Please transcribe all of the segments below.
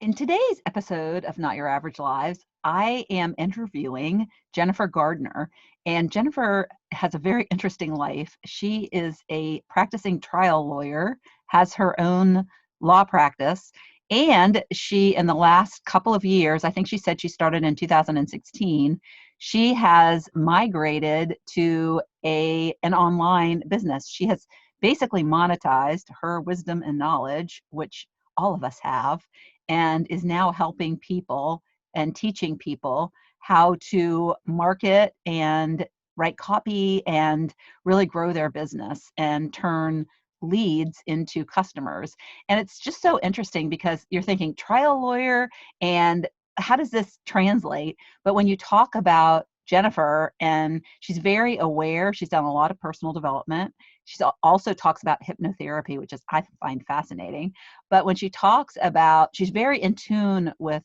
In today's episode of Not Your Average Lives, I am interviewing Jennifer Gardner. And Jennifer has a very interesting life. She is a practicing trial lawyer, has her own law practice, and she, in the last couple of years, I think she said she started in 2016, she has migrated to an online business. She has basically monetized her wisdom and knowledge, which all of us have, and is now helping people and teaching people how to market and write copy and really grow their business and turn leads into customers. And it's just so interesting because you're thinking trial lawyer and how does this translate? But when you talk about Jennifer, and she's very aware, she's done a lot of personal development. She also talks about hypnotherapy, which is I find fascinating. But when she talks about, she's very in tune with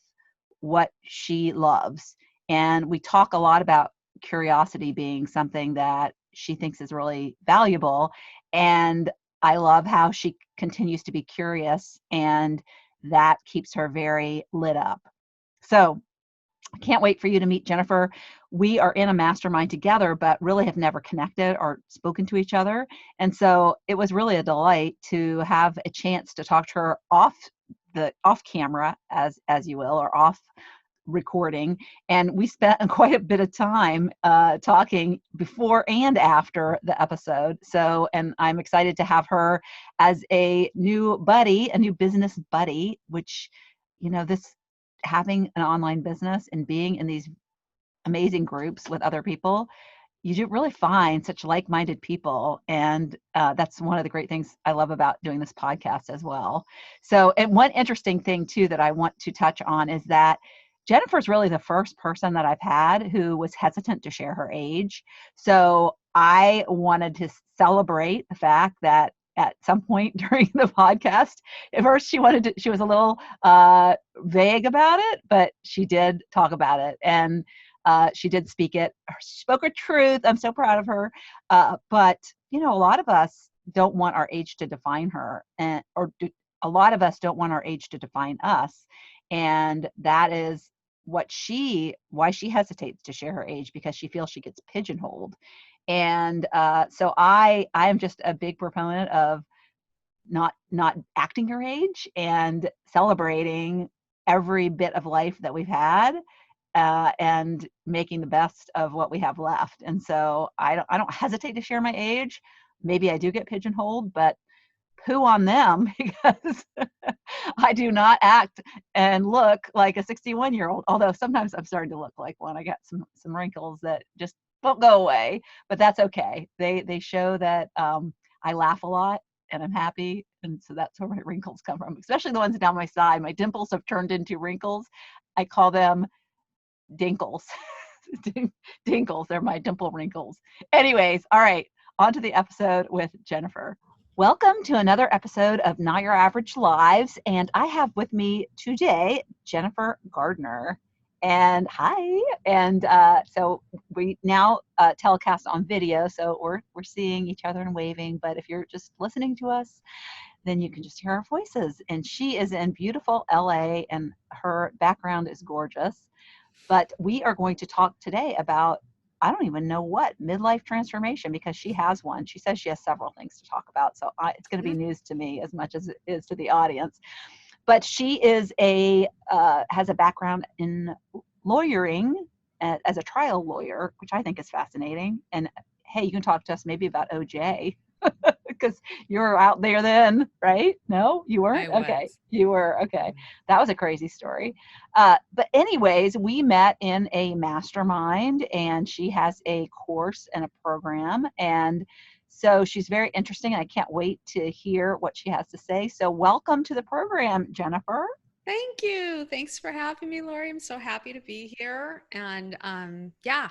what she loves. And we talk a lot about curiosity being something that she thinks is really valuable. And I love how she continues to be curious, and that keeps her very lit up. So I can't wait for you to meet Jennifer. We are in a mastermind together, but really have never connected or spoken to each other. And so it was really a delight to have a chance to talk to her off camera, as you will, or off recording. And we spent quite a bit of time talking before and after the episode. So, and I'm excited to have her as a new buddy, a new business buddy, which, this having an online business and being in these amazing groups with other people, you do really find such like-minded people. And that's one of the great things I love about doing this podcast as well. So, and one interesting thing too that I want to touch on is that Jennifer's really the first person that I've had who was hesitant to share her age. So I wanted to celebrate the fact that at some point during the podcast, at first she was a little vague about it, but she did talk about it, and she did speak it. She spoke her truth. I'm so proud of her. But a lot of us don't want our age to define her, a lot of us don't want our age to define us, and that is why she hesitates to share her age, because she feels she gets pigeonholed. And so I am just a big proponent of not acting your age and celebrating every bit of life that we've had, and making the best of what we have left. And so I don't hesitate to share my age. Maybe I do get pigeonholed, but poo on them, because I do not act and look like a 61-year-old. Although sometimes I'm starting to look like one. I got some wrinkles that just won't go away, but that's okay. They show that I laugh a lot and I'm happy, and so that's where my wrinkles come from. Especially the ones down my side. My dimples have turned into wrinkles. I call them dinkles. Dinkles. They're my dimple wrinkles. Anyways, all right. On to the episode with Jennifer. Welcome to another episode of Not Your Average Lives, and I have with me today Jennifer Gardner. And hi, and so we now telecast on video, so we're seeing each other and waving. But if you're just listening to us, then you can just hear our voices. And she is in beautiful LA, and her background is gorgeous. But we are going to talk today about, I don't even know what, midlife transformation, because she has one. She says she has several things to talk about. So it's going to be news to me as much as it is to the audience. But she is has a background in lawyering as a trial lawyer, which I think is fascinating. And hey, you can talk to us maybe about OJ. Because you were out there then, right? No, you weren't? Okay. You were. Okay. That was a crazy story. But anyways, we met in a mastermind, and she has a course and a program. And so she's very interesting. I can't wait to hear what she has to say. So welcome to the program, Jennifer. Thank you. Thanks for having me, Lori. I'm so happy to be here. And yeah,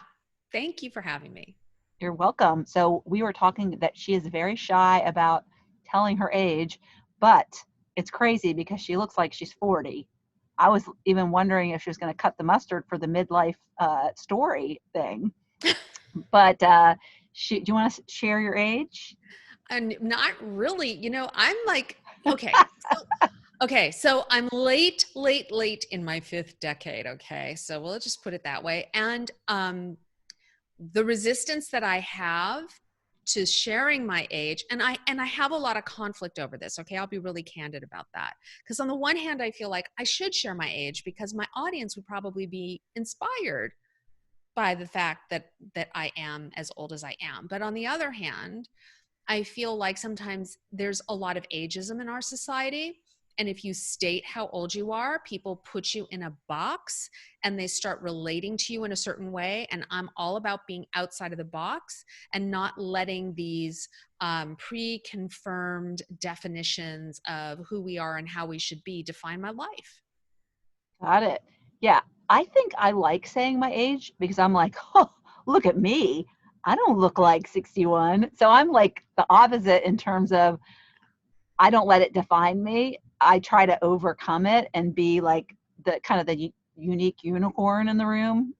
thank you for having me. You're welcome. So we were talking that she is very shy about telling her age, but it's crazy because she looks like she's 40. I was even wondering if she was going to cut the mustard for the midlife story thing. But do you want to share your age? And not really, I'm like, okay. So Okay, so I'm late in my fifth decade. Okay, so we'll just put it that way. And the resistance that I have to sharing my age, and I have a lot of conflict over this. Okay, I'll be really candid about that. Because on the one hand, I feel like I should share my age because my audience would probably be inspired by the fact that I am as old as I am. But on the other hand, I feel like sometimes there's a lot of ageism in our society. And if you state how old you are, people put you in a box and they start relating to you in a certain way. And I'm all about being outside of the box and not letting these pre-confirmed definitions of who we are and how we should be define my life. Got it. Yeah. I think I like saying my age because I'm like, oh, look at me. I don't look like 61. So I'm like the opposite in terms of I don't let it define me. I try to overcome it and be like the kind of the unique unicorn in the room.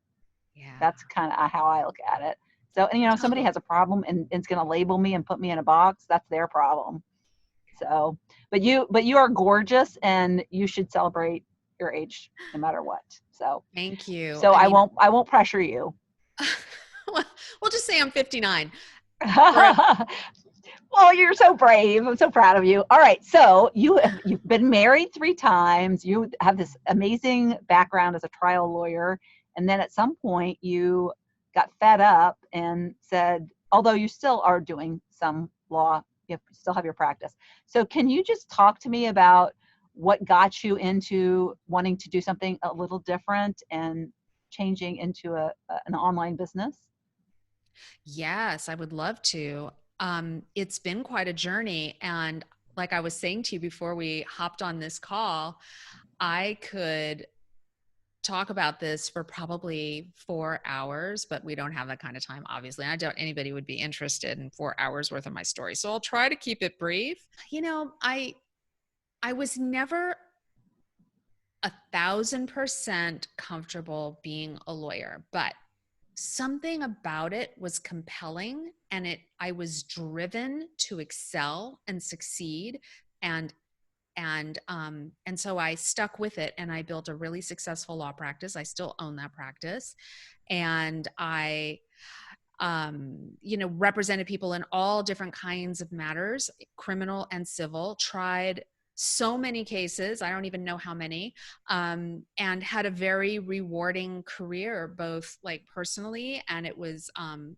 Yeah. That's kind of how I look at it. So, and if somebody Totally. has a problem and it's going to label me and put me in a box, that's their problem. So, but you are gorgeous and you should celebrate your age no matter what. So, Thank you. so I mean, I won't pressure you. well, we'll just say I'm 59. For a, Well, you're so brave. I'm so proud of you. All right, so you've been married 3 times. You have this amazing background as a trial lawyer, and then at some point you got fed up and said, although you still are doing some law, you still have your practice. So can you just talk to me about what got you into wanting to do something a little different and changing into an online business? yes, I would love to. It's been quite a journey. And like I was saying to you before we hopped on this call, I could talk about this for probably 4 hours, but we don't have that kind of time, obviously. I doubt anybody would be interested in 4 hours worth of my story. So I'll try to keep it brief. I was never 1,000% comfortable being a lawyer, but something about it was compelling, and it I was driven to excel and succeed, and and so I stuck with it, and I built a really successful law practice. I still own that practice, and I represented people in all different kinds of matters, criminal and civil, tried so many cases, I don't even know how many, and had a very rewarding career, both like personally, and it was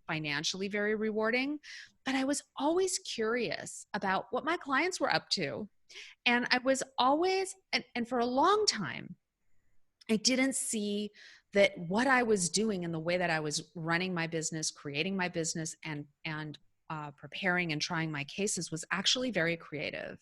financially very rewarding. But I was always curious about what my clients were up to. And I was always, and for a long time, I didn't see that what I was doing and the way that I was running my business, creating my business, and preparing and trying my cases was actually very creative.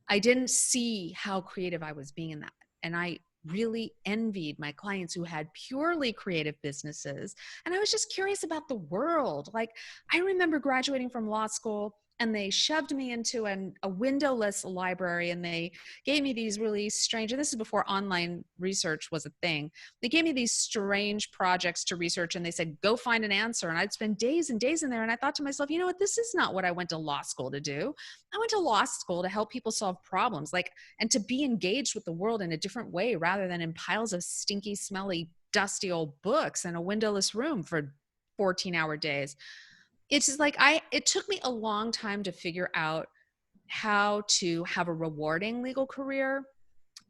I didn't see how creative I was being in that, and I really envied my clients who had purely creative businesses. And I was just curious about the world. Like, I remember graduating from law school, and they shoved me into a windowless library, and they gave me these really strange, and this is before online research was a thing. They gave me these strange projects to research, and they said, go find an answer. And I'd spend days and days in there. And I thought to myself, you know what? This is not what I went to law school to do. I went to law school to help people solve problems, like, and to be engaged with the world in a different way rather than in piles of stinky, smelly, dusty old books in a windowless room for 14-hour days. It's just like it took me a long time to figure out how to have a rewarding legal career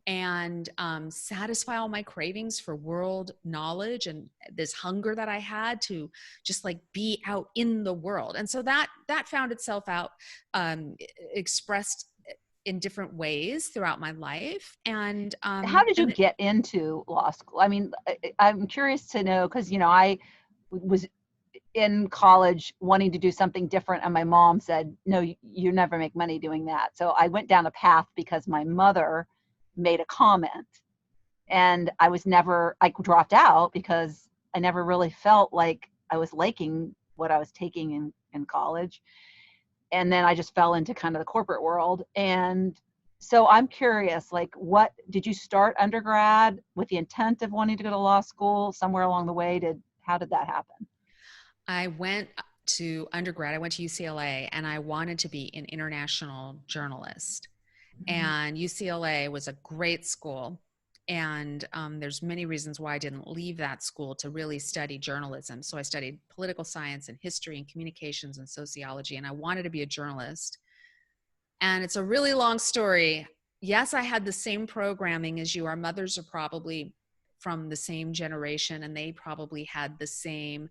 and satisfy all my cravings for world knowledge and this hunger that I had to just like be out in the world. And so that found itself out, expressed in different ways throughout my life. How did you And get into law school? I mean, I'm curious to know because I was in college wanting to do something different, and my mom said, "No, you never make money doing that." So I went down a path because my mother made a comment, and I dropped out because I never really felt like I was liking what I was taking in college. And then I just fell into kind of the corporate world. And so I'm curious, like, what did you start undergrad with the intent of wanting to go to law school? Somewhere along the way, how did that happen? I went to undergrad, I went to UCLA, and I wanted to be an international journalist. Mhm. And UCLA was a great school. And there's many reasons why I didn't leave that school to really study journalism. So I studied political science and history and communications and sociology, and I wanted to be a journalist. And it's a really long story. Yes, I had the same programming as you. Our mothers are probably from the same generation, and they probably had the same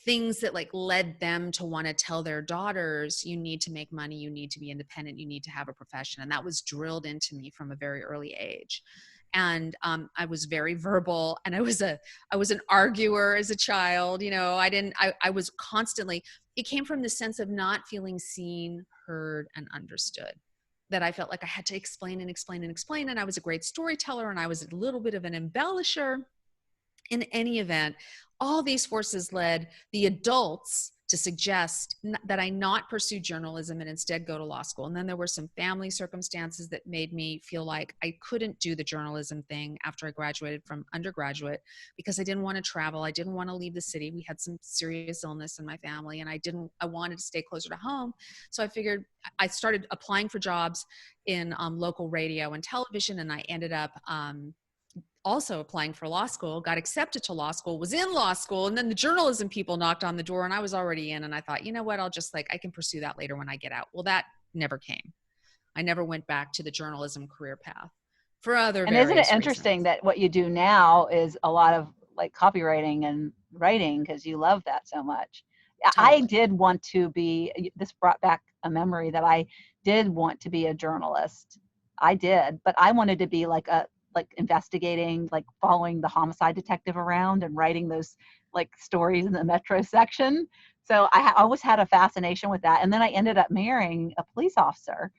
things that like led them to want to tell their daughters, you need to make money, you need to be independent, you need to have a profession. And that was drilled into me from a very early age. And I was very verbal, and I was an arguer as a child. You know, I was constantly, it came from the sense of not feeling seen, heard, and understood, that I felt like I had to explain and explain and explain. And I was a great storyteller, and I was a little bit of an embellisher. In any event, all these forces led the adults to suggest that I not pursue journalism and instead go to law school. And then there were some family circumstances that made me feel like I couldn't do the journalism thing after I graduated from undergraduate, because I didn't want to travel. I didn't want to leave the city. We had some serious illness in my family, and I wanted to stay closer to home. So I figured, I started applying for jobs in local radio and television, and I ended up also applying for law school, got accepted to law school, was in law school, and then the journalism people knocked on the door, and I was already in. And I thought, you know what, I'll just I can pursue that later when I get out. Well, that never came. I never went back to the journalism career path for other And isn't it various interesting reasons. that what you do now is a lot of like copywriting and writing because you love that so much? I Totally. did want to be, this brought back a memory that I did want to be a journalist. I did, but I wanted to be like investigating, like following the homicide detective around and writing those like stories in the metro section. So always had a fascination with that. And then I ended up marrying a police officer,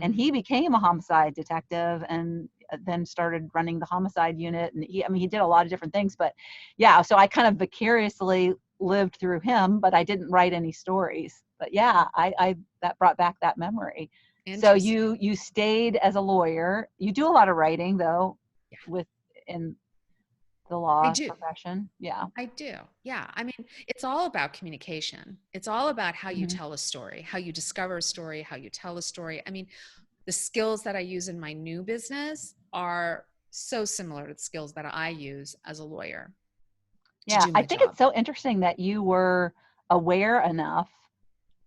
and Mm. he became a homicide detective and then started running the homicide unit. And he did a lot of different things, but yeah, so I kind of vicariously lived through him, but I didn't write any stories. But yeah, I that brought back that memory. So Interesting. you stayed as a lawyer. You do a lot of writing though, Yeah, with in the I law do. profession. Yeah. I do. Yeah. I mean, it's all about communication. It's all about how you Hmm. tell a story, how you discover a story, how you tell a story. I mean, the skills that I use in my new business are so similar to the skills that I use as a lawyer to Yeah, do I my think job. it's so interesting that you were aware enough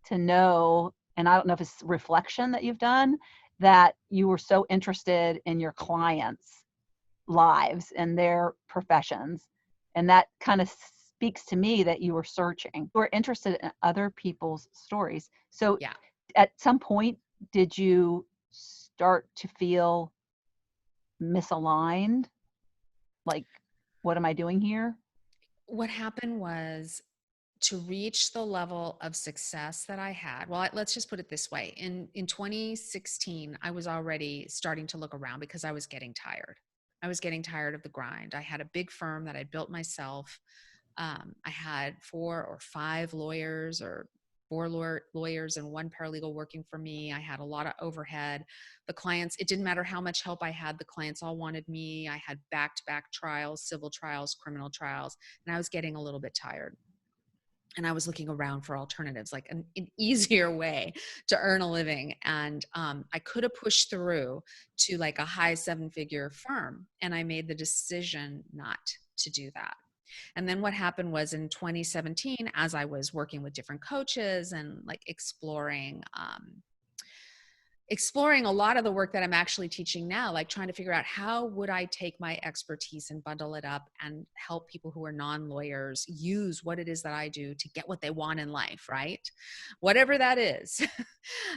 to know, and I don't know if it's reflection that you've done, that you were so interested in your clients' lives and their professions. And that kind of speaks to me that you were searching. You were interested in other people's stories. So Yeah. at some point, did you start to feel misaligned? Like, what am I doing here? What happened was, to reach the level of success that I had. Well, let's just put it this way. In 2016, I was already starting to look around because I was getting tired. I was getting tired of the grind. I had a big firm that I built myself. I had 4 or 5 lawyers, or lawyers and 1 paralegal working for me. I had a lot of overhead. The clients, it didn't matter how much help I had, the clients all wanted me. I had back-to-back trials, civil trials, criminal trials, and I was getting a little bit tired. And I was looking around for alternatives, like an easier way to earn a living. And I could have pushed through to like a high 7-figure firm. And I made the decision not to do that. And then what happened was, in 2017, as I was working with different coaches and like exploring a lot of the work that I'm actually teaching now, like trying to figure out how would I take my expertise and bundle it up and help people who are non-lawyers use what it is that I do to get what they want in life, right? Whatever that is.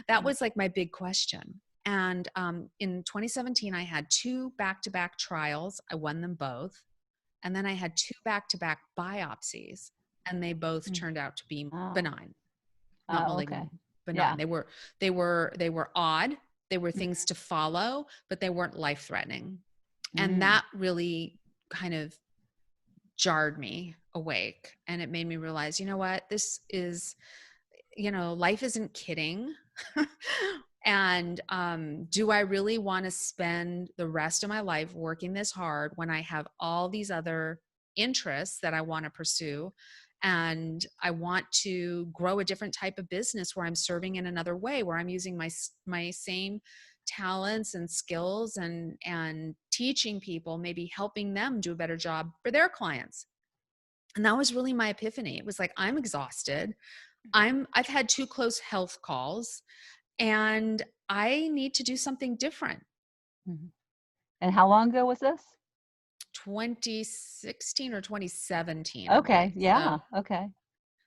That was like my big question. And in 2017, I had 2 back-to-back trials. I won them both. And then I had 2 back-to-back biopsies, and they both Mm. turned out to be Oh, benign, not oh, okay. malignant, benign. Yeah. They were odd. They were Mhm. things to follow, but they weren't life threatening. And Mm. that really kind of jarred me awake, and it made me realize, you know what, this is, life isn't kidding. And do I really want to spend the rest of my life working this hard when I have all these other interests that I want to pursue? And I want to grow a different type of business where I'm serving in another way, where I'm using my same talents and skills and teaching people, maybe helping them do a better job for their clients. And that was really my epiphany. It was like, I'm exhausted. I've had 2 close health calls, and I need to do something different. Mhm. And how long ago was this? 2016 or 2017, I Okay. believe. So Yeah. Okay.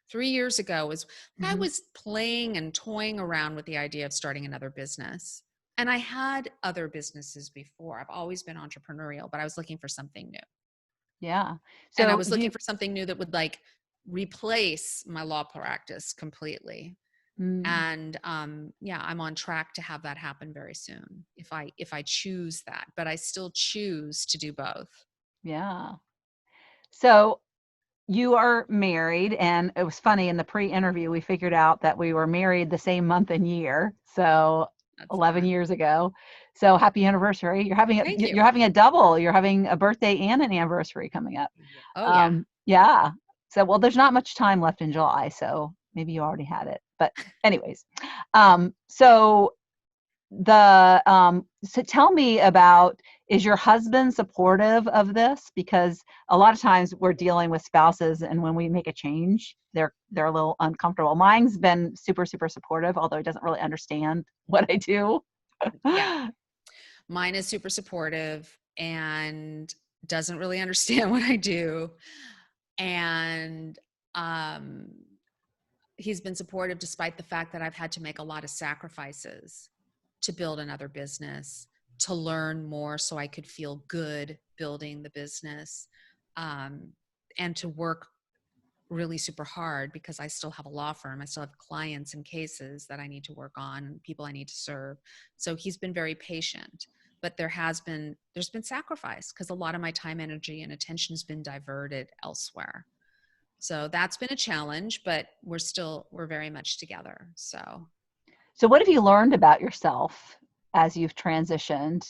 3 years ago was I Mhm. was playing and toying around with the idea of starting another business. And I had other businesses before. I've always been entrepreneurial, but I was looking for something new. Yeah. And I So was looking for something new that would like replace my law practice completely. mm, And yeah, I'm on track to have that happen very soon if I choose that, but I still choose to do both. yeah. So you are married, and it was funny in the pre-interview, we figured out that we were married the same month and year. So That's 11 fun. years ago. So happy anniversary. Thank you. You're having a double. You're having a birthday and an anniversary coming up. Yeah. Oh yeah. Yeah. So, well, there's not much time left in July, so maybe you already had it. But anyways, so so tell me about, is your husband supportive of this? Because a lot of times we're dealing with spouses, and when we make a change, they're a little uncomfortable. Mine's been super, super supportive, although he doesn't really understand what I do. Yeah. Mine is super supportive and doesn't really understand what I do. And um, he's been supportive despite the fact that I've had to make a lot of sacrifices to build another business, to learn more so I could feel good building the business, um, and to work really super hard because I still have a law firm. I still have clients and cases that I need to work on, people I need to serve. So he's been very patient, but there's been sacrifice because a lot of my time, energy, and attention has been diverted elsewhere. So that's been a challenge, but we're very much together. So So, what have you learned about yourself as you've transitioned?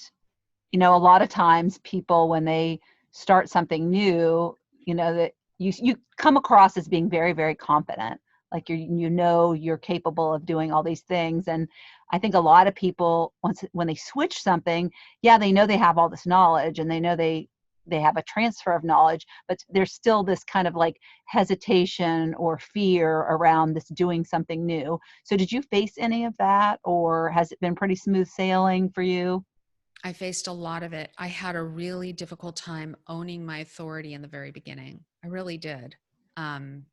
A lot of times people, when they start something new, that you come across as being very, very confident, like you're capable of doing all these things. And I think a lot of people, when they switch something, yeah, they know they have all this knowledge, and they know they have a transfer of knowledge, but there's still this kind of like hesitation or fear around this doing something new. So did you face any of that, or has it been pretty smooth sailing for you? I faced a lot of it. I had a really difficult time owning my authority in the very beginning. I really did. Um,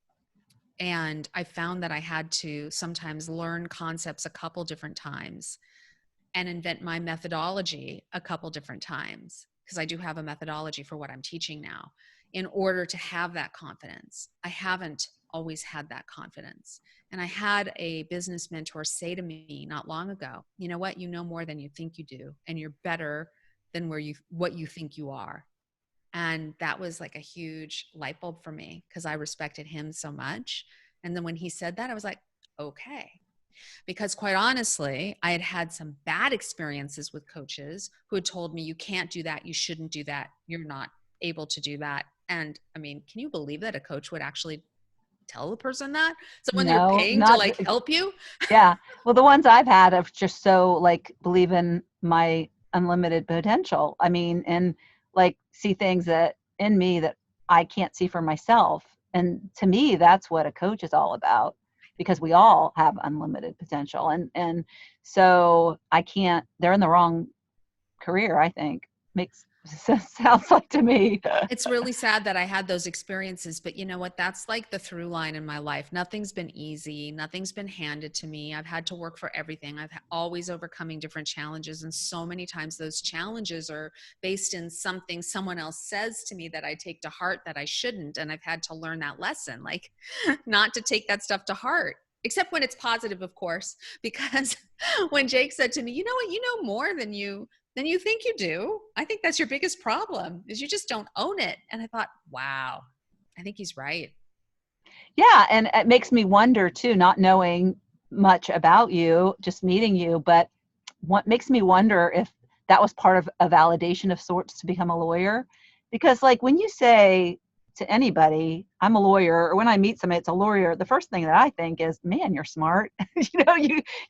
and I found that I had to sometimes learn concepts a couple different times and invent my methodology a couple different times, because I do have a methodology for what I'm teaching now, in order to have that confidence. I haven't always had that confidence. And I had a business mentor say to me not long ago, you know what, you know more than you think you do, and you're better than what you think you are. And that was like a huge light bulb for me because I respected him so much. And then when he said that, I was like, okay, because quite honestly, I had had some bad experiences with coaches who had told me, you can't do that, you shouldn't do that, you're not able to do that. And I mean, can you believe that a coach would actually tell the person that? Someone you're No, paying to not like help you? yeah. Well, the ones I've had have just so like believe in my unlimited potential. I mean, and like see things that in me that I can't see for myself. And to me, that's what a coach is all about, because we all have unlimited potential. And so I can't, they're in the wrong career, I think. Makes sounds like to me. It's really sad that I had those experiences, but you know what? That's like the through line in my life. Nothing's been easy. Nothing's been handed to me. I've had to work for everything. Always overcoming different challenges. And so many times those challenges are based in something someone else says to me that I take to heart that I shouldn't. And I've had to learn that lesson, like not to take that stuff to heart. Except when it's positive, of course, because when Jake said to me, you know what, you know more than you think you do. I think that's your biggest problem is you just don't own it. And I thought, wow, I think he's right. Yeah, and it makes me wonder too, not knowing much about you, just meeting you, but what makes me wonder if that was part of a validation of sorts to become a lawyer. Because like when you say to anybody, I'm a lawyer, or when I meet somebody that's a lawyer, the first thing that I think is, man, you're smart.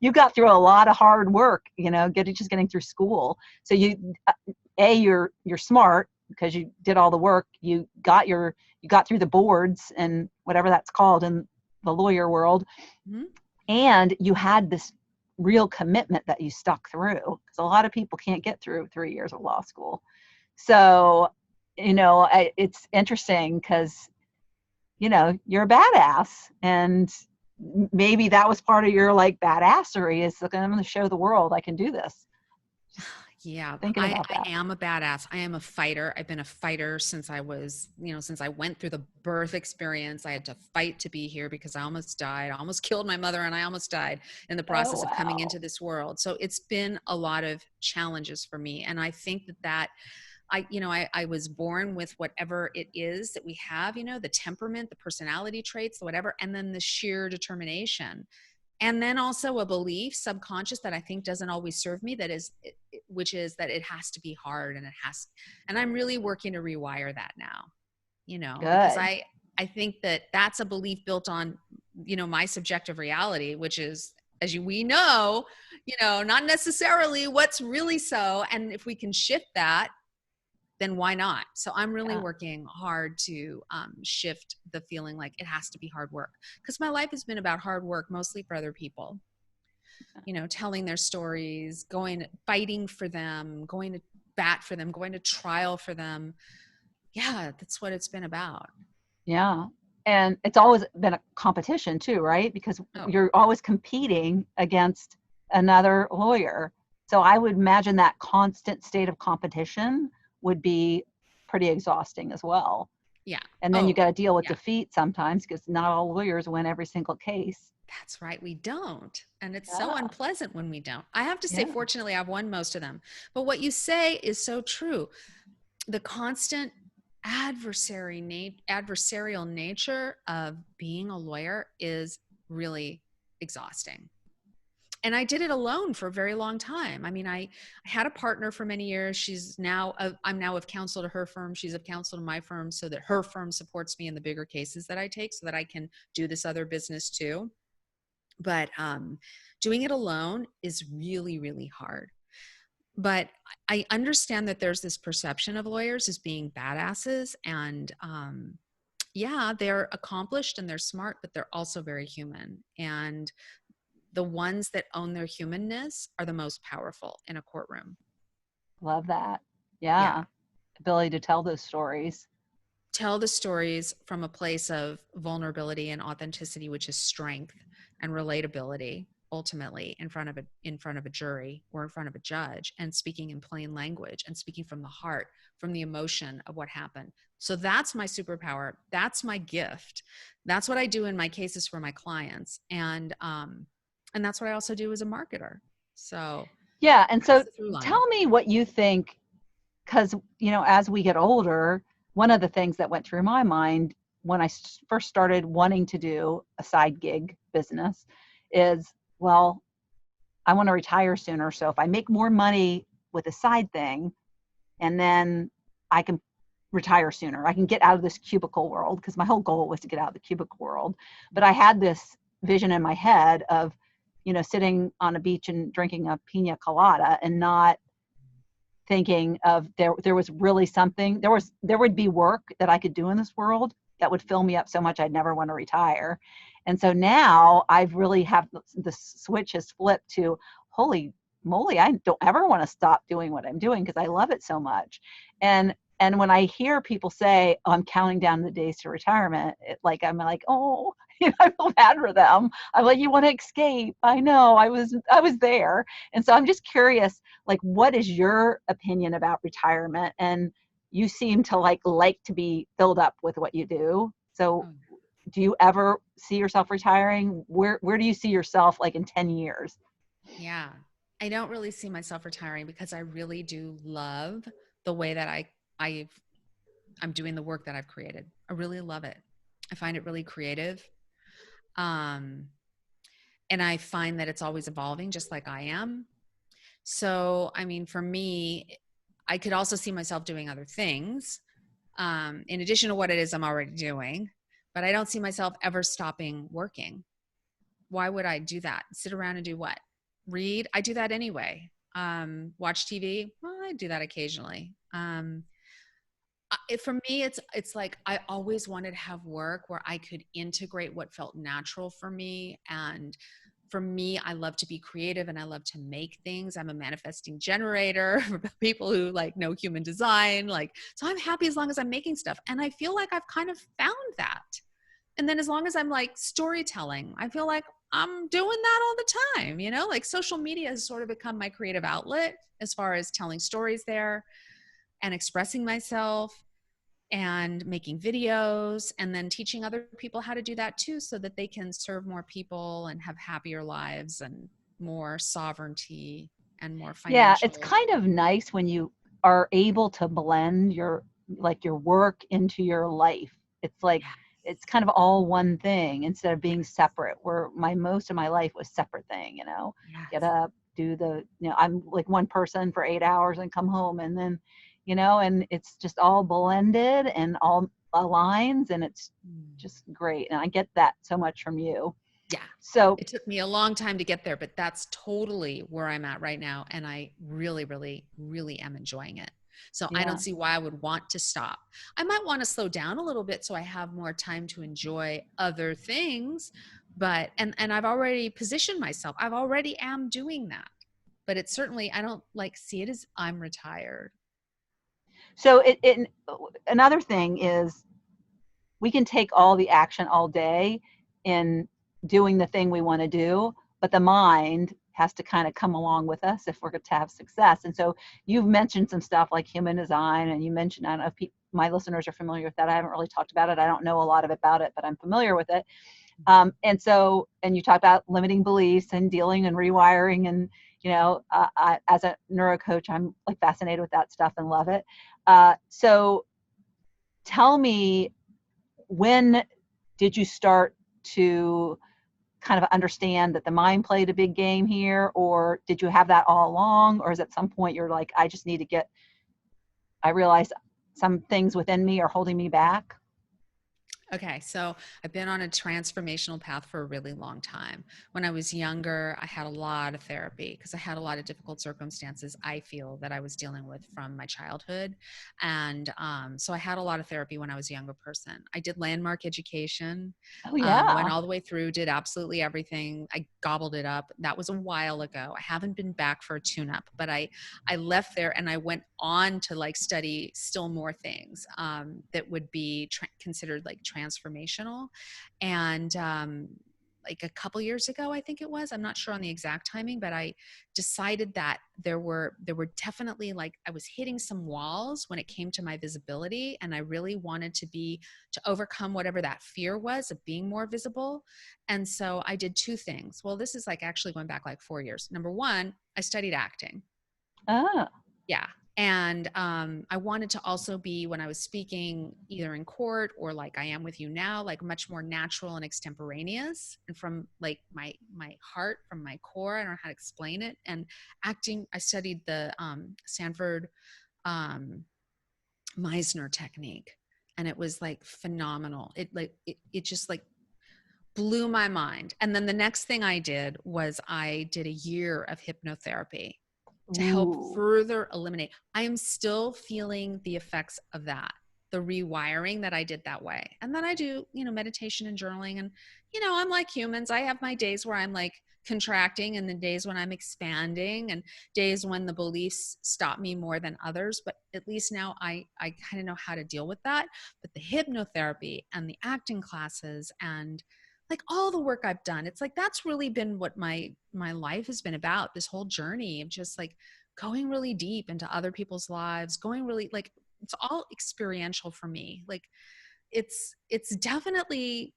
You got through a lot of hard work, just getting through school. So you're smart because you did all the work. You got through the boards and whatever that's called in the lawyer world. Mm-hmm. And you had this real commitment that you stuck through, because a lot of people can't get through 3 years of law school. So, it's interesting because, you're a badass, and maybe that was part of your like badassery, is like, I'm going to show the world I can do this. Yeah, Thinking about I that. am a badass. I am a fighter. I've been a fighter since I was, since I went through the birth experience. I had to fight to be here because I almost died. I almost killed my mother, and I almost died in the Oh, process of coming into wow. this world. So it's been a lot of challenges for me. And I think that I was born with whatever it is that we have, the temperament, the personality traits, whatever, and then the sheer determination. And then also a belief, subconscious, that I think doesn't always serve me, which is that it has to be hard, and I'm really working to rewire that now, because Good. I think that that's a belief built on, my subjective reality, which is, we know, not necessarily what's really so. And if we can shift that, then why not? So I'm really Yeah. working hard to shift the feeling like it has to be hard work, because my life has been about hard work, mostly for other people, telling their stories, fighting for them, going to bat for them, going to trial for them. Yeah, that's what it's been about. Yeah. And it's always been a competition too, right? Because Oh, you're always competing against another lawyer. So I would imagine that constant state of competition would be pretty exhausting as well. yeah. And then you Oh, got to deal with yeah. defeat sometimes, because not all lawyers win every single case. That's right. We don't. And it's so Yeah. unpleasant when we don't. I have to say, Yeah. fortunately, I've won most of them. But what you say is so true. The constant adversarial nature of being a lawyer is really exhausting. And I did it alone for a very long time. I mean, I had a partner for many years. I'm now of counsel to her firm. She's of counsel to my firm, so that her firm supports me in the bigger cases that I take, so that I can do this other business too. But doing it alone is really, really hard. But I understand that there's this perception of lawyers as being badasses, and yeah, they're accomplished and they're smart, but they're also very human. And the ones that own their humanness are the most powerful in a courtroom. Love that. Yeah. Yeah. Ability to tell those stories. Tell the stories from a place of vulnerability and authenticity, which is strength and relatability, ultimately in front of a jury or in front of a judge, and speaking in plain language and speaking from the heart, from the emotion of what happened. So that's my superpower. That's my gift. That's what I do in my cases for my clients. And that's what I also do as a marketer. So Yeah. And that's so the through line. tell me what you think, because, as we get older, one of the things that went through my mind when I first started wanting to do a side gig business is, well, I want to retire sooner. So if I make more money with a side thing, and then I can retire sooner, I can get out of this cubicle world, because my whole goal was to get out of the cubicle world. But I had this vision in my head of, sitting on a beach and drinking a pina colada, and not thinking of, there was really something, there would be work that I could do in this world that would fill me up so much I'd never want to retire. And so now I've really have the switch has flipped to, holy moly, I don't ever want to stop doing what I'm doing, because I love it so much. And when I hear people say, oh, I'm counting down the days to retirement, I'm like, oh, I feel bad for them. I'm like, you want to escape? I know, I was there. And so I'm just curious, like, what is your opinion about retirement? And you seem to like to be filled up with what you do. So do you ever see yourself retiring? Where do you see yourself like in 10 years? Yeah. I don't really see myself retiring, because I really do love the way that I've I'm doing the work that I've created. I really love it. I find it really creative. Um, and I find that it's always evolving, just like I am. So, I mean, for me, I could also see myself doing other things. in addition to what it is I'm already doing. But I don't see myself ever stopping working. Why would I do that? Sit around and do what? Read? I do that anyway. Watch TV? Well, I do that occasionally. For me, it's like I always wanted to have work where I could integrate what felt natural for me. And for me, I love to be creative and I love to make things. I'm a manifesting generator for people who like know human design. Like, so I'm happy as long as I'm making stuff. And I feel like I've kind of found that. And then as long as I'm like storytelling, I feel like I'm doing that all the time, you know, like social media has sort of become my creative outlet as far as telling stories there and expressing myself and making videos and then teaching other people how to do that too, so that they can serve more people and have happier lives and more sovereignty and more Yeah, it's financial. kind of nice when you are able to blend your like your work into your life. It's like Yeah. it's kind of all one thing instead of being separate. Where my most of my life was separate thing, get Yes. up, do the, I'm like one person for 8 hours and come home and then, and it's just all blended and all aligns and it's Mm. just great. And I get that so much from you. Yeah. So It took me a long time to get there, but that's totally where I'm at right now. And I really, really, really am enjoying it. So I yeah. don't see why I would want to stop. I might want to slow down a little bit so I have more time to enjoy other things, but and I've already positioned myself. I've already am doing that. But it's certainly I don't like see it as I'm retired. So another thing is we can take all the action all day in doing the thing we want to do, but the mind has to kind of come along with us if we're going to have success. And so you've mentioned some stuff like human design, and you mentioned, I don't know if my listeners are familiar with that. I haven't really talked about it. I don't know a lot about it, but I'm familiar with it. And you talked about limiting beliefs and dealing and rewiring. And, as a neuro coach, I'm like fascinated with that stuff and love it. So tell me, when did you start to kind of understand that the mind played a big game here, or did you have that all along, or is at some point you're like, I realize some things within me are holding me back? Okay, so I've been on a transformational path for a really long time. When I was younger, I had a lot of therapy because I had a lot of difficult circumstances I feel that I was dealing with from my childhood. And so I had a lot of therapy when I was a younger person. I did landmark education, Oh went yeah. all the way through, did absolutely everything. I gobbled it up. That was a while ago. I haven't been back for a tune up, but I left there and I went on to like study still more things that would be considered like transformational. And like a couple years ago, I think it was, I'm not sure on the exact timing, but I decided that there were definitely like I was hitting some walls when it came to my visibility. And I really wanted to overcome whatever that fear was of being more visible. And so I did two things. Well, this is like actually going back like 4 years. Number one, I studied acting. Ah. Yeah. And I wanted to also be, when I was speaking, either in court or like I am with you now, like much more natural and extemporaneous, and from like my heart, from my core. I don't know how to explain it. And acting, I studied the Stanford um, Meisner technique, and it was like phenomenal. It just like blew my mind. And then the next thing I did was I did a year of hypnotherapy to help Ooh. further eliminate. I am still feeling the effects of that, the rewiring that I did that way. And then I do, meditation and journaling. And, I'm like humans. I have my days where I'm like contracting and the days when I'm expanding and days when the beliefs stop me more than others. But at least now I kind of know how to deal with that. But the hypnotherapy and the acting classes and like all the work I've done, it's like that's really been what my life has been about, this whole journey of just like going really deep into other people's lives, going really like it's all experiential for me. Like it's definitely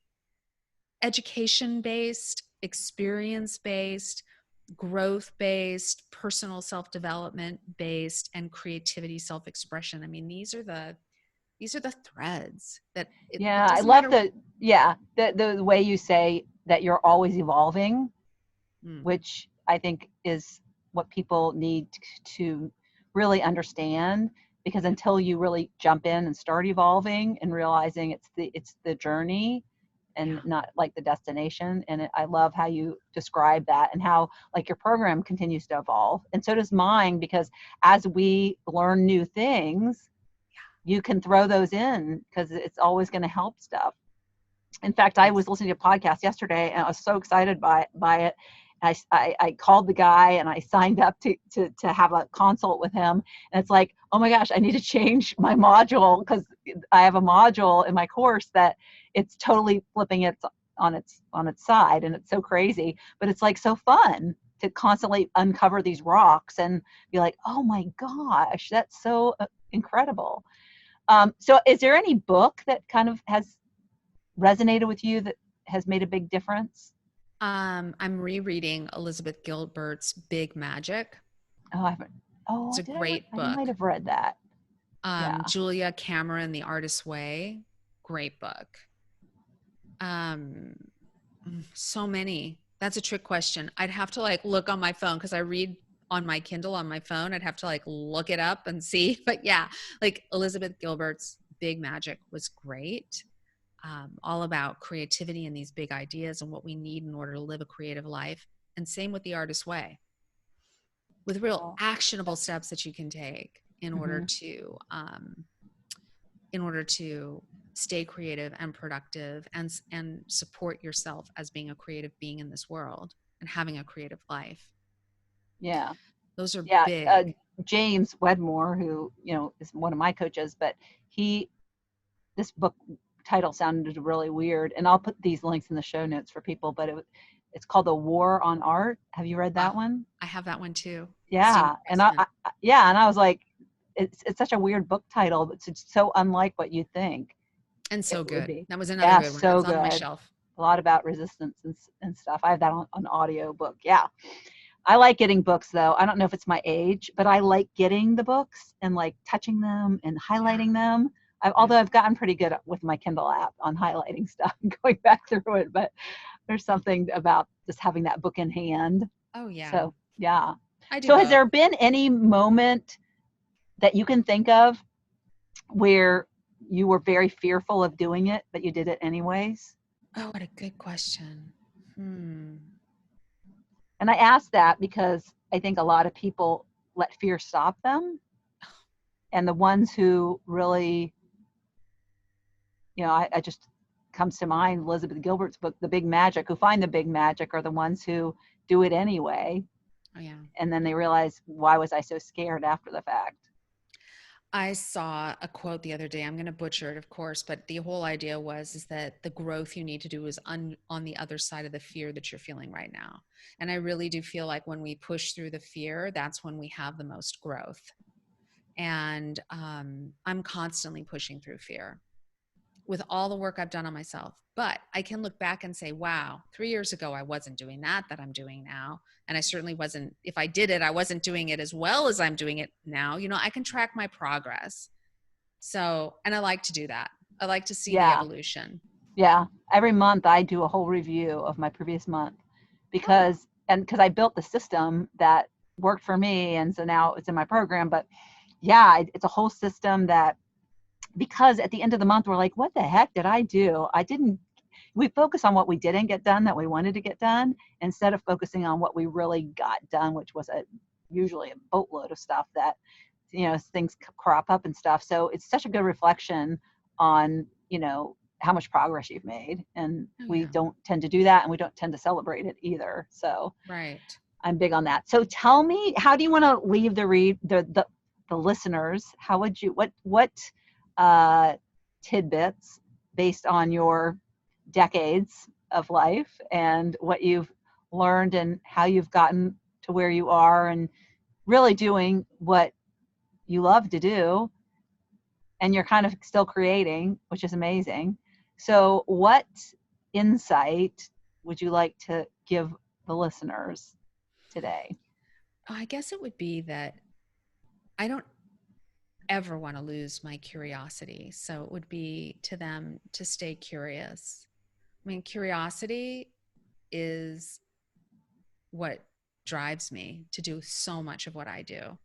education based, experience based, growth based, personal self-development based, and creativity self-expression. I mean, these are the threads that it Yeah, I doesn't love matter. the way you say that you're always evolving, Mm, which I think is what people need to really understand. because until you really jump in and start evolving and realizing it's the journey and Yeah. not like the destination. And I love how you describe that, and how like your program continues to evolve, and so does mine, because as we learn new things, you can throw those in because it's always going to help stuff. In fact, I Yes. was listening to a podcast yesterday and I was so excited by it. I called the guy and I signed up to have a consult with him. And it's like, oh my gosh, I need to change my module, because I have a module in my course that it's totally flipping it on its side, and it's so crazy. But it's like so fun to constantly uncover these rocks and be like, oh my gosh, that's so incredible. So is there any book that kind of has resonated with you that has made a big difference? I'm rereading Elizabeth Gilbert's Big Magic. Oh, I haven't. It's Oh, a did I? great I might book. have read that. Yeah. Julia Cameron, The Artist's Way, great book. Um, so many. That's a trick question. I'd have to like look on my phone because I read on my Kindle on my phone. I'd have to like look it up and see. But yeah, like Elizabeth Gilbert's Big Magic was great. All about creativity and these big ideas and what we need in order to live a creative life. And same with The Artist's Way, with real Oh. actionable steps that you can take Hmm. in order to stay creative and productive and support yourself as being a creative being in this world and having a creative life. Yeah. Those are Yeah. big. James Wedmore, who is one of my coaches, but he this book title sounded really weird, and I'll put these links in the show notes for people. But it's called The War on Art. Have you read Ah, that one? I have that one too. Stephen Yeah, and Kristen. yeah, and I was like, it's such a weird book title, but it's so unlike what you think And it so would good. be. That was another Yeah, good one. so It's on my good. shelf. A lot about resistance and stuff. I have that on audio book. Yeah. I like getting books though. I don't know if it's my age, but I like getting the books and like touching them and Yeah. highlighting them. Yeah. Although I've gotten pretty good with my Kindle app on highlighting stuff and going back through it, but there's something about just having that book in hand. Oh yeah. So, yeah. I do So, has both. there been any moment that you can think of where you were very fearful of doing it, but you did it anyways? Oh, what a good question. Hmm. And I ask that because I think a lot of people let fear stop them. And the ones who really, I just comes to mind Elizabeth Gilbert's book, The Big Magic, who find the big magic are the ones who do it anyway. Oh yeah. And then they realize, why was I so scared after the fact? I saw a quote the other day. I'm going to butcher it, of course, but the whole idea was is that the growth you need to do is on the other side of the fear that you're feeling right now. And I really do feel like when we push through the fear, that's when we have the most growth. And I'm constantly pushing through fear with all the work I've done on myself. But I can look back and say, wow, 3 years ago, I wasn't doing that I'm doing now. And I certainly wasn't, if I did it, I wasn't doing it as well as I'm doing it now. I can track my progress. So, and I like to do that. I like to see the Yeah, evolution. yeah. Every month I do a whole review of my previous month, Oh, because I built the system that worked for me, and so now it's in my program. But yeah, it's a whole system that, because at the end of the month we're like, what the heck did I do? I didn't We focus on what we didn't get done that we wanted to get done, instead of focusing on what we really got done, which was usually a boatload of stuff that, things crop up and stuff. So it's such a good reflection on, how much progress you've made. And oh we yeah. don't tend to do that, and we don't tend to celebrate it either. So Right. I'm big on that. So tell me, how do you want to leave the listeners? How would you, what uh, tidbits, based on your decades of life and what you've learned and how you've gotten to where you are, and really doing what you love to do, and you're kind of still creating, which is amazing. So what insight would you like to give the listeners today? Oh, I guess it would be that I don't ever want to lose my curiosity. So it would be to them to stay curious. I mean, curiosity is what drives me to do so much of what I do.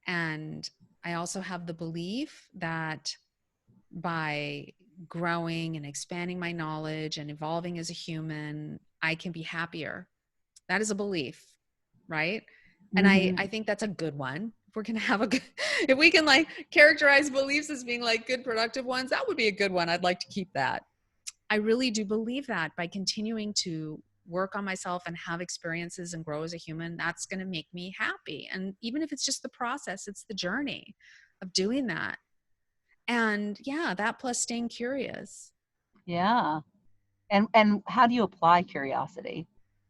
And I also have the belief that by growing and expanding my knowledge and evolving as a human, I can be happier. That is a belief, right? And I Hmm. think that's a good one. If we're going to have a good, if we can like characterize beliefs as being like good, productive ones, that would be a good one. I'd like to keep that. I really do believe that by continuing to work on myself and have experiences and grow as a human, that's going to make me happy. And even if it's just the process, it's the journey of doing that. And yeah, that plus staying curious. Yeah. And how do you apply curiosity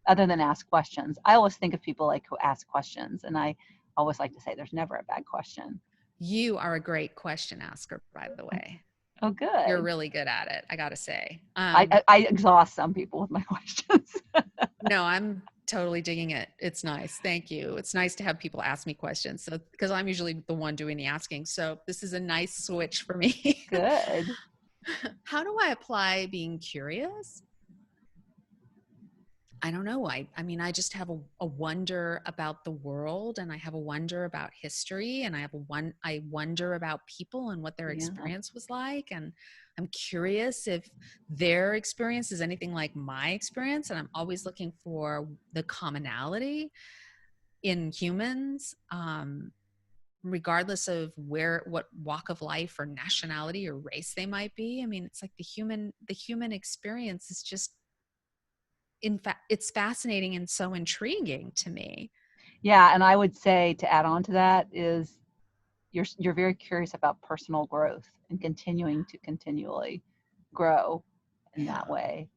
other than ask questions? I always think of people like who ask questions, and I always like to say there's never a bad question. You are a great question asker, by the way. Oh, You're good. really good at it, I got to say. I exhaust some people with my questions. No, I'm totally digging it. It's nice. Thank you. It's nice to have people ask me questions. So, because I'm usually the one doing the asking. So, this is a nice switch for me. Good. How do I apply being curious? I don't know. I mean, I just have a wonder about the world, and I have a wonder about history, and I wonder about people and what their Yeah. experience was like. And I'm curious if their experience is anything like my experience. And I'm always looking for the commonality in humans, regardless of what walk of life or nationality or race they might be. I mean, it's like the human experience is just, in fact, it's fascinating and so intriguing to me. Yeah, and I would say to add on to that is you're very curious about personal growth and continuing to continually grow in Yeah. that way.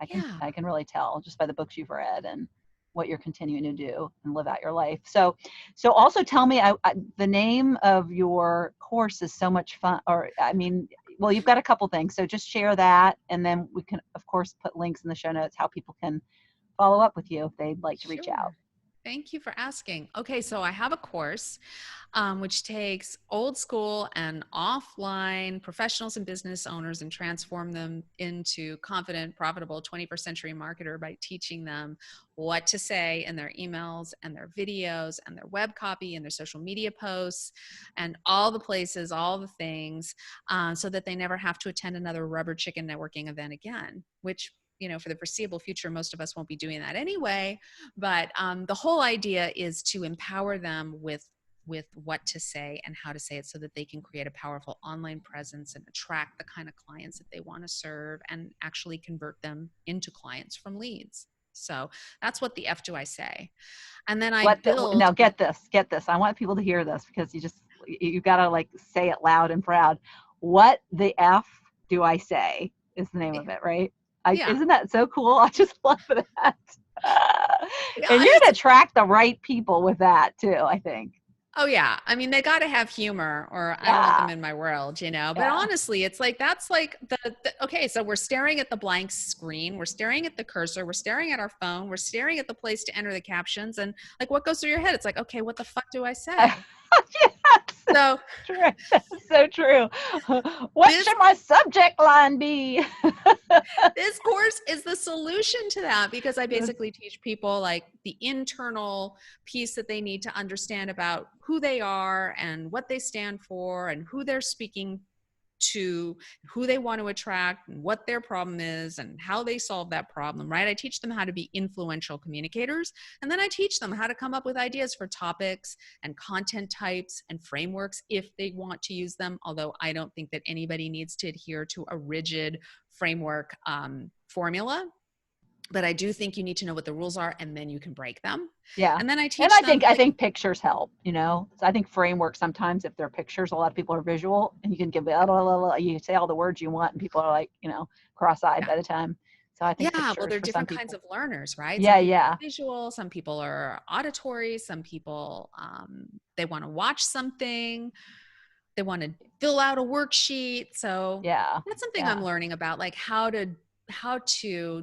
Yeah. I can really tell just by the books you've read and what you're continuing to do and live out your life. So also tell me, the name of your course is so much fun. Or I mean, well, you've got a couple things. So just share that, and then we can of course put links in the show notes how people can follow up with you if they'd like to reach out. Sure. Thank you for asking. Okay, so I have a course which takes old school and offline professionals and business owners and transform them into confident, profitable 21st century marketer by teaching them what to say in their emails and their videos and their web copy and their social media posts and all the places, all the things, so that they never have to attend another rubber chicken networking event again, which, for the foreseeable future, most of us won't be doing that anyway. But the whole idea is to empower them with what to say and how to say it so that they can create a powerful online presence and attract the kind of clients that they want to serve and actually convert them into clients from leads. So that's what the F do I say. And then I build Now get this. I want people to hear this because you got to like say it loud and proud. What the F do I say is the name of it, right? yeah. Isn't that so cool? I just love that. Yeah, And you're it's going to attract the right people with that too, I think. Oh yeah. I mean, they got to have humor or I don't want them Yeah. in my world. But Yeah. honestly, it's like that's like okay, so we're staring at the blank screen, we're staring at the cursor, we're staring at our phone, we're staring at the place to enter the captions and like what goes through your head? It's like, okay, what the fuck do I say? Yes. So, True. That's so true. What this should my subject line be? this course is the solution to that because I That's, basically teach people like the internal piece that they need to understand about who they are and what they stand for and who they're speaking to, who they want to attract and what their problem is and how they solve that problem, right? I teach them how to be influential communicators. And then I teach them how to come up with ideas for topics and content types and frameworks if they want to use them. Although I don't think that anybody needs to adhere to a rigid framework formula. But I do think you need to know what the rules are and then you can break them. yeah. And then I And teach them I like, think pictures help, So I think framework sometimes if they're pictures, a lot of people are visual and you can give blah, blah, blah, blah, you say all the words you want and people are like, cross-eyed yeah. by the time. So I think Yeah, well, pictures there are for some different kinds people. of learners, right? Some Yeah, people yeah, are visual, some people are auditory, some people they want to watch something, they want to fill out a worksheet. So yeah, that's something I'm yeah, learning about, like how to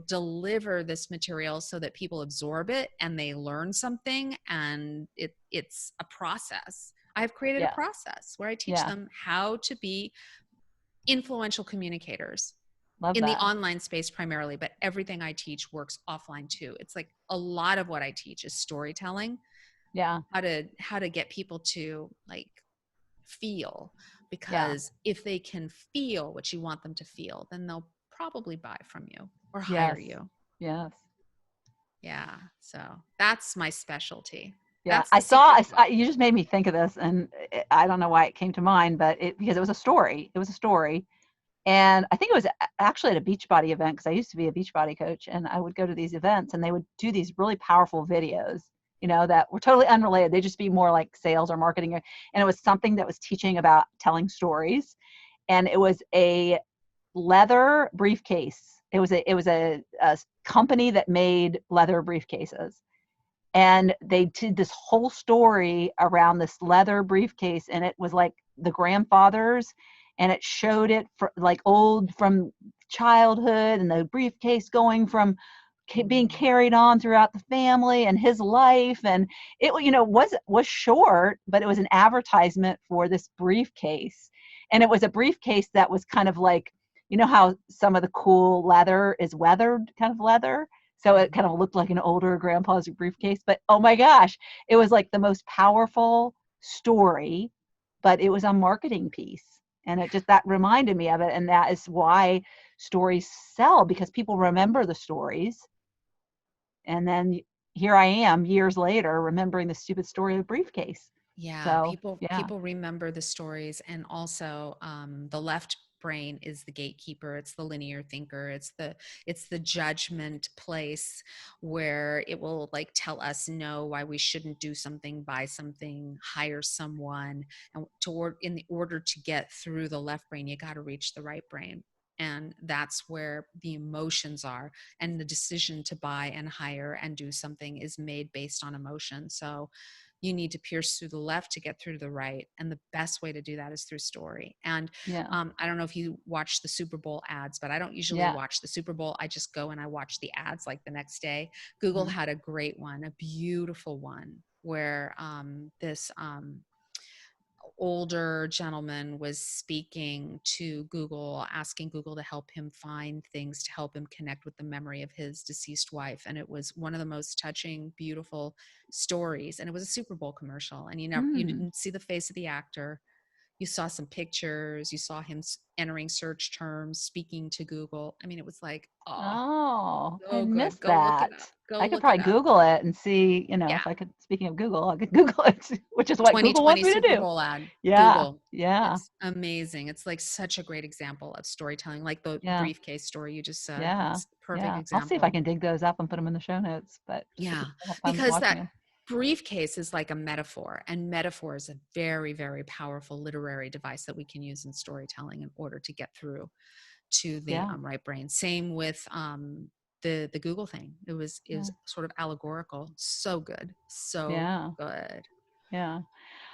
deliver this material so that people absorb it and they learn something, and it's a process. I've created a yeah, process where I teach yeah. them how to be influential communicators Love in the that. online space primarily, but everything I teach works offline too. It's like a lot of what I teach is storytelling, Yeah, how to get people to like feel, Yeah. because if they can feel what you want them to feel, then they'll probably buy from you or hire Yes. you. Yes. Yeah. So that's my specialty. Yeah. That's the secret sauce. You just made me think of this, and I don't know why it came to mind, but because it was a story. It was a story. And I think it was actually at a Beachbody event, because I used to be a Beachbody coach, and I would go to these events and they would do these really powerful videos, that were totally unrelated. They'd just be more like sales or marketing. And it was something that was teaching about telling stories. And it was a leather briefcase. It was a company that made leather briefcases. And they did this whole story around this leather briefcase, and it was like the grandfathers, and it showed it for like old from childhood, and the briefcase going from being carried on throughout the family and his life. And it was short, but it was an advertisement for this briefcase. And it was a briefcase that was kind of like, how some of the cool leather is weathered kind of leather, so it kind of looked like an older grandpa's briefcase. But oh my gosh, it was like the most powerful story, but it was a marketing piece. And that reminded me of it. And that is why stories sell, because people remember the stories. And then here I am years later remembering the stupid story of the briefcase. Yeah, So people yeah. people remember the stories, and also the left brain is the gatekeeper. It's the linear thinker. It's the judgment place where it will like tell us no, why we shouldn't do something, buy something, hire someone. And in the order to get through the left brain, you got to reach the right brain. And that's where the emotions are. And the decision to buy and hire and do something is made based on emotion. So you need to pierce through the left to get through to the right. And the best way to do that is through story. And Yeah. I don't know if you watch the Super Bowl ads, but I don't usually Yeah. watch the Super Bowl. I just go and I watch the ads like the next day. Google had a great one, a beautiful one, where this older gentleman was speaking to Google, asking Google to help him find things to help him connect with the memory of his deceased wife. And it was one of the most touching, beautiful stories. And it was a Super Bowl commercial. And you didn't see the face of the actor. You saw some pictures. You saw him entering search terms, speaking to Google. I mean, it was like, oh, Oh, I so good. missed Go look it that. up. Go I could look it probably up. Google it and see, Yeah. if I could, speaking of Google, I could Google it, which is what Google 2020 wants me to Super do. Bowl ad. Yeah. Google. Yeah. It's amazing. It's like such a great example of storytelling, like the Yeah. briefcase story you just said. Yeah. It's a perfect Yeah. I'll see if I example. can dig those up and put them in the show notes, but just Yeah, have fun because watching that them. briefcase is like a metaphor, and metaphor is a very, very powerful literary device that we can use in storytelling in order to get through to the Yeah. right brain. Same with the Google thing. It was Yeah. sort of allegorical. So good. So Yeah. good. Yeah.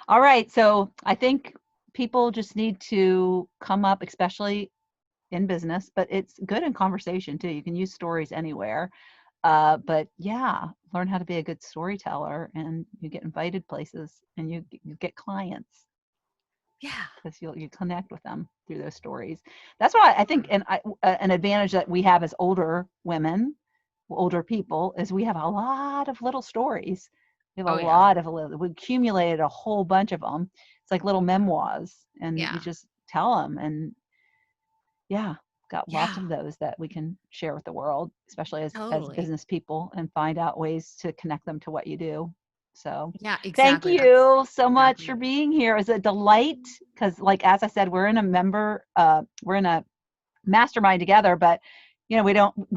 All right. So I think people just need to come up, especially in business, but it's good in conversation too. You can use stories anywhere. But yeah, learn how to be a good storyteller, and you get invited places, and you get clients, Yeah. because you connect with them through those stories. That's why I think an advantage that we have as older women, older people, is we have a lot of little stories. We have a Oh yeah. lot of we accumulated a whole bunch of them. It's like little memoirs, and you Yeah. just tell them. And yeah, got lots Yeah. of those that we can share with the world, especially as Totally. business people, and find out ways to connect them to what you do. So Yeah, thank exactly. That's you so much exactly for it. being here. It's a delight, because like, as I said, we're in a mastermind together, but we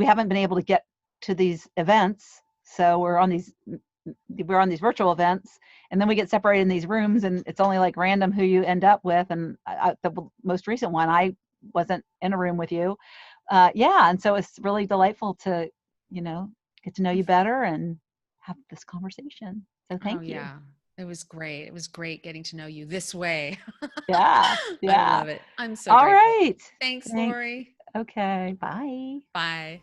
haven't been able to get to these events. So we're on these virtual events, and then we get separated in these rooms, and it's only like random who you end up with. And the most recent one, I wasn't in a room with you. Yeah. And so it's really delightful to, get to know you better and have this conversation. So Oh thank you. yeah. It was great. It was great getting to know you this way. Yeah. I Yeah. love it. I'm so All grateful. right. Thanks, Thanks. Lori. Okay. Bye. Bye.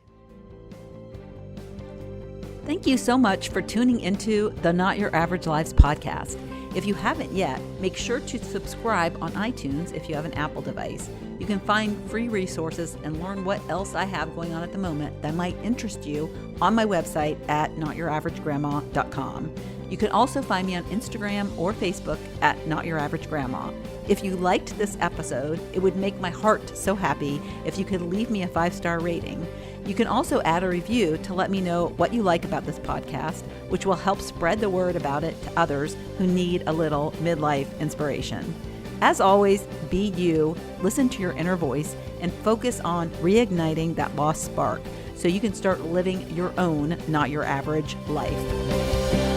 Thank you so much for tuning into the Not Your Average Lives podcast. If you haven't yet, make sure to subscribe on iTunes if you have an Apple device. You can find free resources and learn what else I have going on at the moment that might interest you on my website at notyouraverage.grandma.com. You can also find me on Instagram or Facebook at Not Your Average Grandma. If you liked this episode, it would make my heart so happy if you could leave me a 5-star rating. You can also add a review to let me know what you like about this podcast, which will help spread the word about it to others who need a little midlife inspiration. As always, be you, listen to your inner voice, and focus on reigniting that lost spark so you can start living your own, not your average life.